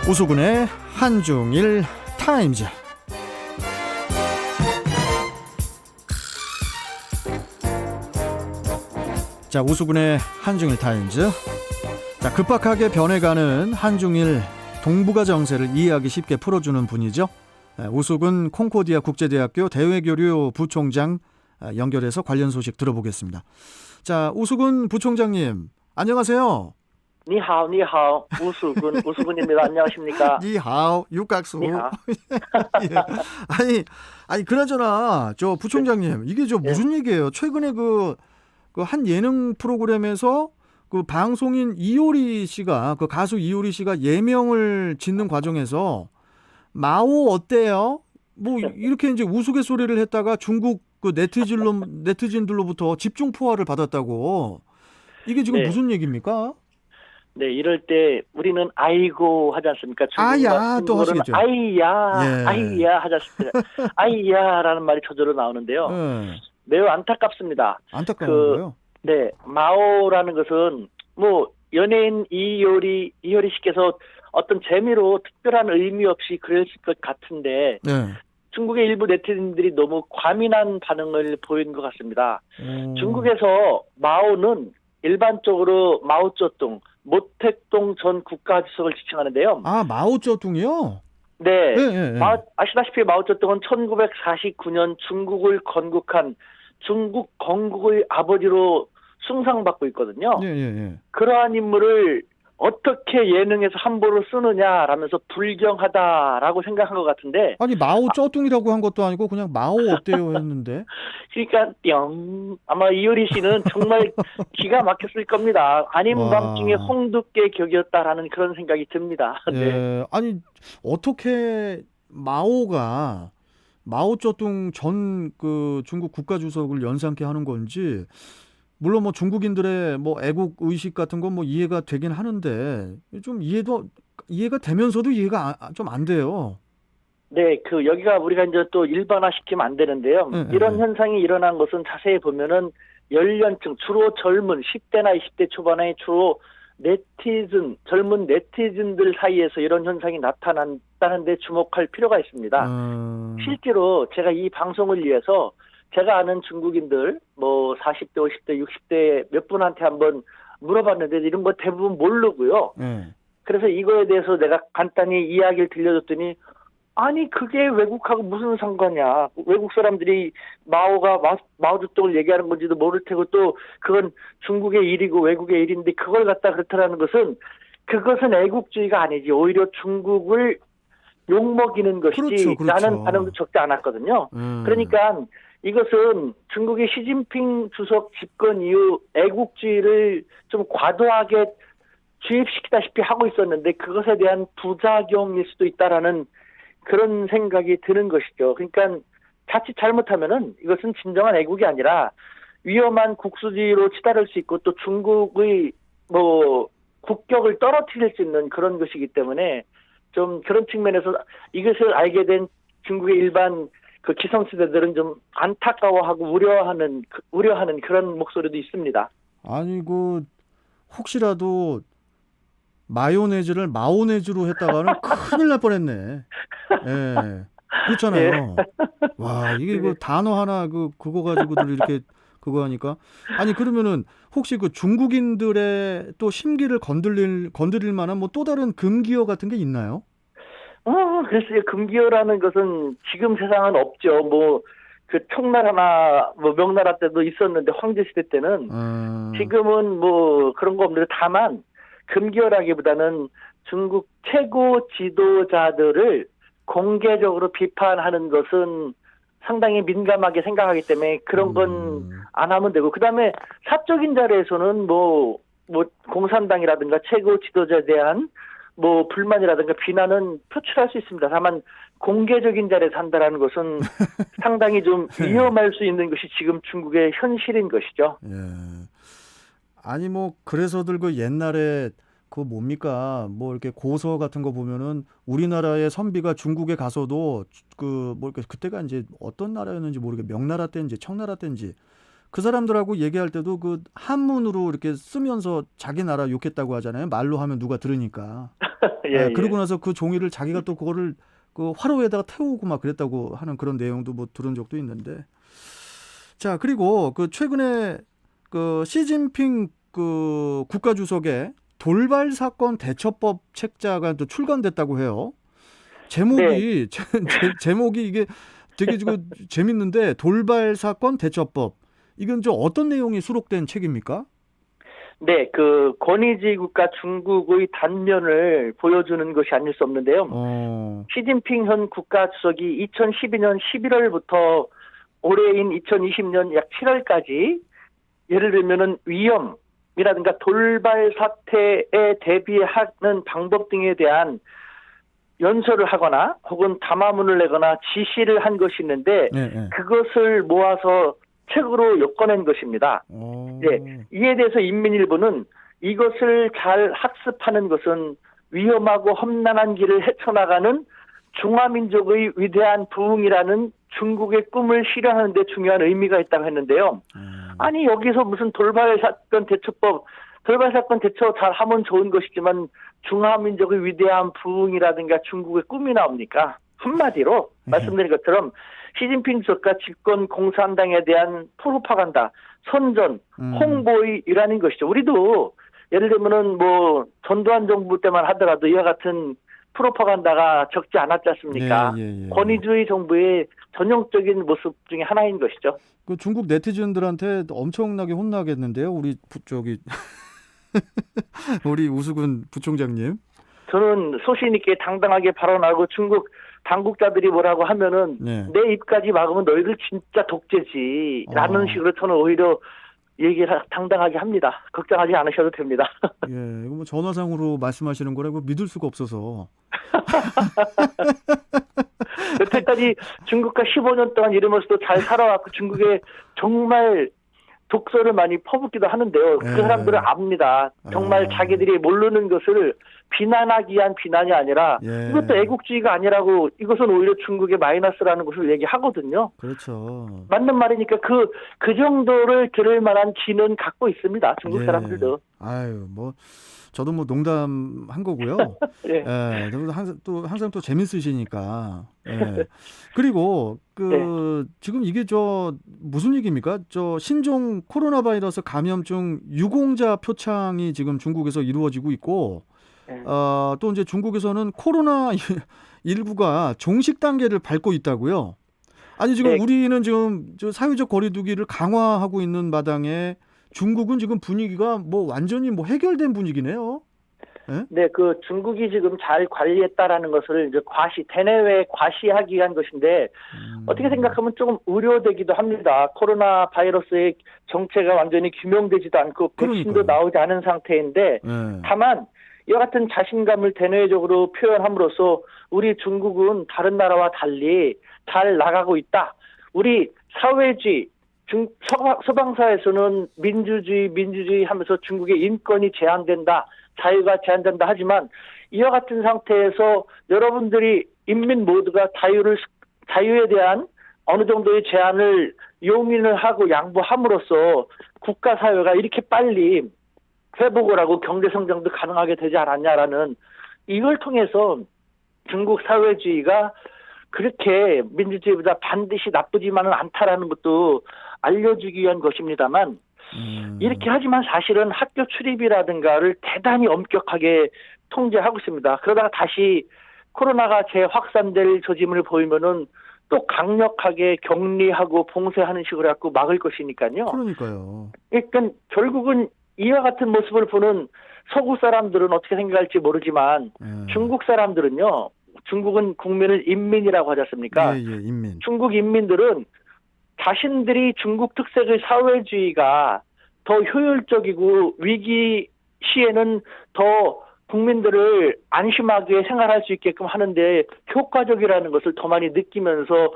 우수근의 한중일 타임즈. 자, 우수근의 한중일 타임즈. 자, 급박하게 변해가는 한중일 동북아 정세를 이해하기 쉽게 풀어주는 분이죠. 우수근 콩코디아 국제대학교 대외교류 부총장 연결해서 관련 소식 들어보겠습니다. 자, 우수근 부총장님, 안녕하세요. 니하오, 니하오. 우수근입니다. 안녕하십니까? 니하오, 육각수. 니하오. 예. 아니, 그나저나, 저 부총장님, 이게 저 무슨 얘기예요? 최근에 그 한 예능 프로그램에서 그 방송인 이효리 씨가, 그 가수 이효리 씨가 예명을 짓는 과정에서 마오 어때요? 뭐, 이렇게 이제 우스갯소리를 했다가 중국 그 네티즌들로부터 집중 포화를 받았다고. 이게 지금 네. 무슨 얘기입니까? 네, 이럴 때 우리는 아이고 하지 않습니까? 아야, 또 하시겠죠. 아이야, 예. 아이야 하지 않습니까? 아이야라는 말이 저절로 나오는데요. 예. 매우 안타깝습니다. 안타까운 거예요. 네, 마오라는 것은 뭐 연예인 이효리 씨께서 어떤 재미로 특별한 의미 없이 그랬을 것 같은데 네. 중국의 일부 네티즌들이 너무 과민한 반응을 보인 것 같습니다. 중국에서 마오는 일반적으로 마오쩌둥, 모택동 전 국가주석을 지칭하는데요. 아, 마오쩌둥이요? 네. 네. 아시다시피 마오쩌둥은 1949년 중국을 건국한 중국 건국의 아버지로 숭상받고 있거든요. 예. 그러한 인물을 어떻게 예능에서 함부로 쓰느냐라면서 불경하다라고 생각한 것 같은데. 아니, 마오쩌둥이라고 한 것도 아니고 그냥 마오 어때요 했는데. 그러니까 아마 이효리 씨는 정말 기가 막혔을 겁니다. 아닌 와. 밤중에 홍두깨 격이었다라는 그런 생각이 듭니다. 예. 네. 아니, 어떻게 마오가 마오쩌둥 전 그 중국 국가주석을 연상케 하는 건지, 물론 뭐 중국인들의 뭐 애국 의식 같은 건 뭐 이해가 되긴 하는데 좀 이해가 되면서도 이해가 좀 안 돼요. 네, 여기가 우리가 이제 또 일반화시키면 안 되는데요. 이런 현상이 일어난 것은 자세히 보면은 연령층, 주로 젊은 10대나 20대 초반의 주로 젊은 네티즌들 사이에서 이런 현상이 나타난다는 데 주목할 필요가 있습니다. 실제로 제가 이 방송을 위해서 제가 아는 중국인들 뭐 40대, 50대, 60대 몇 분한테 한번 물어봤는데 이런 거 대부분 모르고요. 그래서 이거에 대해서 내가 간단히 이야기를 들려줬더니 아니 그게 외국하고 무슨 상관이야. 외국 사람들이 마오쩌둥을 얘기하는 건지도 모를 테고 또 그건 중국의 일이고 외국의 일인데 그걸 갖다 그렇다라는 것은 그것은 애국주의가 아니지. 오히려 중국을 욕먹이는 것이지. 그렇죠. 라는 반응도 적지 않았거든요. 그러니까 이것은 중국의 시진핑 주석 집권 이후 애국주의를 좀 과도하게 주입시키다시피 하고 있었는데 그것에 대한 부작용일 수도 있다라는 그런 생각이 드는 것이죠. 그러니까 자칫 잘못하면은 이것은 진정한 애국이 아니라 위험한 국수지로 치달을 수 있고 또 중국의 뭐 국격을 떨어뜨릴 수 있는 그런 것이기 때문에 좀 그런 측면에서 이것을 알게 된 중국의 일반 그 기성세대들은 좀 안타까워하고 우려하는 그런 목소리도 있습니다. 아니 혹시라도 마요네즈를 마오네즈로 했다가는 큰일 날 뻔했네. 예. 그렇잖아요. 네. 와, 이게 네. 단어 하나 그거 가지고들 이렇게 그거 하니까. 아니, 그러면은 혹시 그 중국인들의 또 심기를 건드릴 만한 뭐 또 다른 금기어 같은 게 있나요? 글쎄요. 금기어라는 것은 지금 세상은 없죠. 뭐 청나라나 뭐 명나라 때도 있었는데 황제 시대 때는 지금은 뭐 그런 거 없는데 다만 금기어라기보다는 중국 최고 지도자들을 공개적으로 비판하는 것은 상당히 민감하게 생각하기 때문에 그런 건 안 하면 되고 그다음에 사적인 자리에서는 뭐 공산당이라든가 최고 지도자에 대한 뭐 불만이라든가 비난은 표출할 수 있습니다. 다만 공개적인 자리에서 한다라는 것은 상당히 좀 위험할 수 있는 것이 지금 중국의 현실인 것이죠. 예. 아니 뭐 그래서들 그 옛날에 그 뭡니까 뭐 이렇게 고서 같은 거 보면은 우리나라의 선비가 중국에 가서도 그 뭐 이렇게 그때가 이제 어떤 나라였는지 모르게 명나라 때인지 청나라 때인지 그 사람들하고 얘기할 때도 그 한문으로 이렇게 쓰면서 자기 나라 욕했다고 하잖아요. 말로 하면 누가 들으니까. 예, 그러고 나서 그 종이를 자기가 또 그거를 그 화로에다가 태우고 막 그랬다고 하는 그런 내용도 뭐 들은 적도 있는데. 자, 그리고 그 최근에 그 시진핑 그 국가주석의 돌발 사건 대처법 책자가 또 출간됐다고 해요. 네. 제목이 제목이 이게 되게 재밌는데 돌발 사건 대처법. 이건 좀 어떤 내용이 수록된 책입니까? 네, 그 권위주의 국가 중국의 단면을 보여주는 것이 아닐 수 없는데요. 시진핑 현 국가주석이 2012년 11월부터 올해인 2020년 약 7월까지 예를 들면은 위험이라든가 돌발 사태에 대비하는 방법 등에 대한 연설을 하거나 혹은 담화문을 내거나 지시를 한 것이 있는데 그것을 모아서 책으로 엮어낸 것입니다. 네, 이에 대해서 인민일보는 이것을 잘 학습하는 것은 위험하고 험난한 길을 헤쳐나가는 중화민족의 위대한 부흥이라는 중국의 꿈을 실현하는 데 중요한 의미가 있다고 했는데요. 아니 여기서 무슨 돌발 사건 대처 잘 하면 좋은 것이지만 중화민족의 위대한 부흥이라든가 중국의 꿈이 나옵니까? 한마디로 말씀드린 것처럼 시진핑 주석과 집권 공산당에 대한 프로파간다, 선전, 홍보의 일환인 것이죠. 우리도 예를 들면은 뭐 전두환 정부 때만 하더라도 이와 같은 프로파간다가 적지 않았지 않습니까? 권위주의 정부의 전형적인 모습 중에 하나인 것이죠. 그 중국 네티즌들한테 엄청나게 혼나겠는데요, 우리 우수근 부총장님. 저는 소신 있게 당당하게 발언하고 중국 당국자들이 뭐라고 하면은 내 입까지 막으면 너희들 진짜 독재지라는 식으로 저는 오히려 얘기를 당당하게 합니다. 걱정하지 않으셔도 됩니다. 예, 이거 뭐 전화상으로 말씀하시는 거라고 믿을 수가 없어서. 여태까지 중국과 15년 동안 이러면서도 잘 살아왔고 중국에 정말 독서를 많이 퍼붓기도 하는데요. 그 사람들은 압니다. 정말 자기들이 모르는 것을 비난하기 위한 비난이 아니라 이것도 애국주의가 아니라고 이것은 오히려 중국의 마이너스라는 것을 얘기하거든요. 그렇죠. 맞는 말이니까 그 정도를 들을 만한 기는 갖고 있습니다. 중국 사람들도. 아유, 뭐 저도 뭐 농담한 거고요. 네. 항상 또 재밌으시니까. 그리고 지금 이게 무슨 얘기입니까? 신종 코로나 바이러스 감염증 유공자 표창이 지금 중국에서 이루어지고 있고, 또 이제 중국에서는 코로나 19가 종식 단계를 밟고 있다고요. 아니 지금 우리는 지금 사회적 거리두기를 강화하고 있는 마당에 중국은 지금 분위기가 뭐 완전히 뭐 해결된 분위기네요. 네, 그 중국이 지금 잘 관리했다라는 것을 이제 대내외 과시하기 위한 것인데 어떻게 생각하면 조금 우려되기도 합니다. 코로나 바이러스의 정체가 완전히 규명되지도 않고 백신도 나오지 않은 상태인데 다만 이와 같은 자신감을 대내적으로 표현함으로써 우리 중국은 다른 나라와 달리 잘 나가고 있다. 우리 사회주의 서방사에서는 민주주의 하면서 중국의 인권이 제한된다. 자유가 제한된다 하지만 이와 같은 상태에서 여러분들이 인민 모두가 자유에 대한 어느 정도의 제한을 용인을 하고 양보함으로써 국가 사회가 이렇게 빨리 회복을 하고 경제 성장도 가능하게 되지 않았냐라는 이걸 통해서 중국 사회주의가 그렇게 민주주의보다 반드시 나쁘지만은 않다라는 것도 알려주기 위한 것입니다만 이렇게 하지만 사실은 학교 출입이라든가를 대단히 엄격하게 통제하고 있습니다. 그러다가 다시 코로나가 재확산될 조짐을 보이면은 또 강력하게 격리하고 봉쇄하는 식으로 갖고 막을 것이니까요. 그러니까요. 그러니까 결국은 이와 같은 모습을 보는 서구 사람들은 어떻게 생각할지 모르지만 중국 사람들은요. 중국은 국민을 인민이라고 하지 않습니까? 인민. 중국 인민들은 자신들이 중국 특색의 사회주의가 더 효율적이고 위기 시에는 더 국민들을 안심하게 생활할 수 있게끔 하는데 효과적이라는 것을 더 많이 느끼면서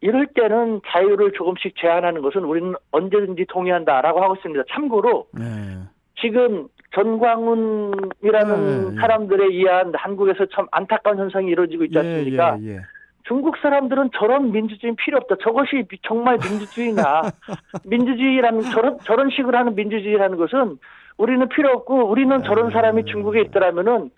이럴 때는 자유를 조금씩 제한하는 것은 우리는 언제든지 동의한다라고 하고 있습니다. 참고로 지금 전광훈이라는 사람들에 의한 한국에서 참 안타까운 현상이 이루어지고 있지 않습니까? 중국 사람들은 저런 민주주의는 필요 없다. 저것이 정말 민주주의냐. 민주주의라는 저런 식으로 하는 민주주의라는 것은 우리는 필요 없고 우리는 저런 사람이 중국에 있더라면은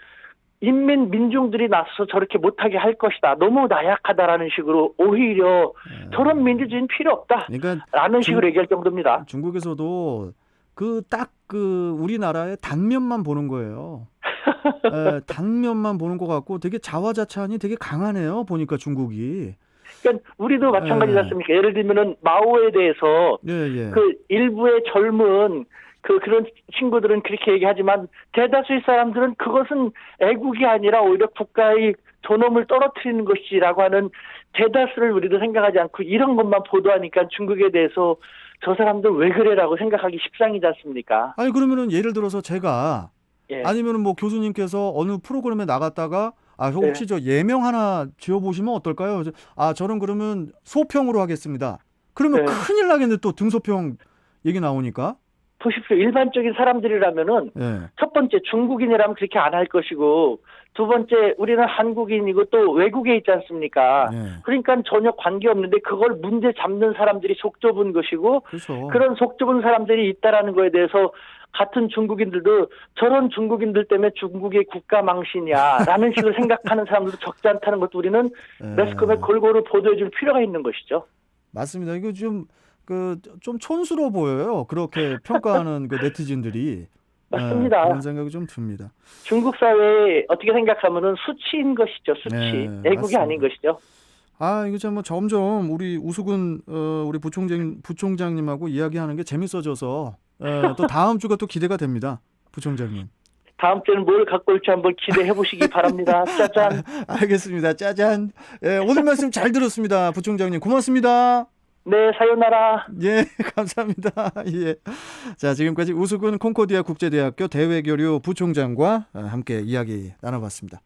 인민 민중들이 나서서 저렇게 못하게 할 것이다. 너무 나약하다라는 식으로 오히려 저런 민주주의는 필요 없다라는 그러니까 식으로 얘기할 정도입니다. 중국에서도 그 우리나라의 단면만 보는 거예요. 예, 단면만 보는 것 같고 되게 자화자찬이 되게 강하네요. 보니까 중국이. 그러니까 우리도 마찬가지지 않습니까? 예를 들면은 마오에 대해서 예. 그 일부의 젊은 그런 친구들은 그렇게 얘기하지만 대다수의 사람들은 그것은 애국이 아니라 오히려 국가의 존엄을 떨어뜨리는 것이라고 하는 대다수를 우리도 생각하지 않고 이런 것만 보도하니까 중국에 대해서 저 사람들 왜 그래라고 생각하기 십상이지 않습니까? 아니 그러면은 예를 들어서 제가 예. 아니면은 뭐 교수님께서 어느 프로그램에 나갔다가 혹시 저 예명 하나 지어보시면 어떨까요? 저는 그러면 소평으로 하겠습니다. 그러면 네. 큰일 나겠네. 또 등소평 얘기 나오니까. 보십시오. 일반적인 사람들이라면은 예. 첫 번째 중국인이라면 그렇게 안 할 것이고 두 번째 우리는 한국인이고 또 외국에 있지 않습니까? 예. 그러니까 전혀 관계없는데 그걸 문제 잡는 사람들이 속 좁은 것이고 그렇죠. 그런 속 좁은 사람들이 있다라는 거에 대해서 같은 중국인들도 저런 중국인들 때문에 중국의 국가 망신이야라는 식으로 생각하는 사람들도 적지 않다는 것도 우리는 매스컴에 골고루 보도해 줄 필요가 있는 것이죠. 맞습니다. 이거 좀 촌스러워 보여요. 그렇게 평가하는 그 네티즌들이. 맞습니다. 그런 생각이 좀 듭니다. 중국 사회에 어떻게 생각하면은 수치인 것이죠. 수치. 애국이 맞습니다. 아닌 것이죠. 이거 참 뭐 점점 우리 우수근 우리 부총장님하고 이야기하는 게 재밌어져서 또 다음 주가 또 기대가 됩니다. 부총장님. 다음 주에는 뭘 갖고 올지 한번 기대해 보시기 바랍니다. 짜잔. 알겠습니다. 짜잔. 오늘 말씀 잘 들었습니다. 부총장님 고맙습니다. 네, 사요나라. 예, 감사합니다. 예. 자, 지금까지 우수근 콩코디아 국제대학교 대외교류 부총장과 함께 이야기 나눠봤습니다.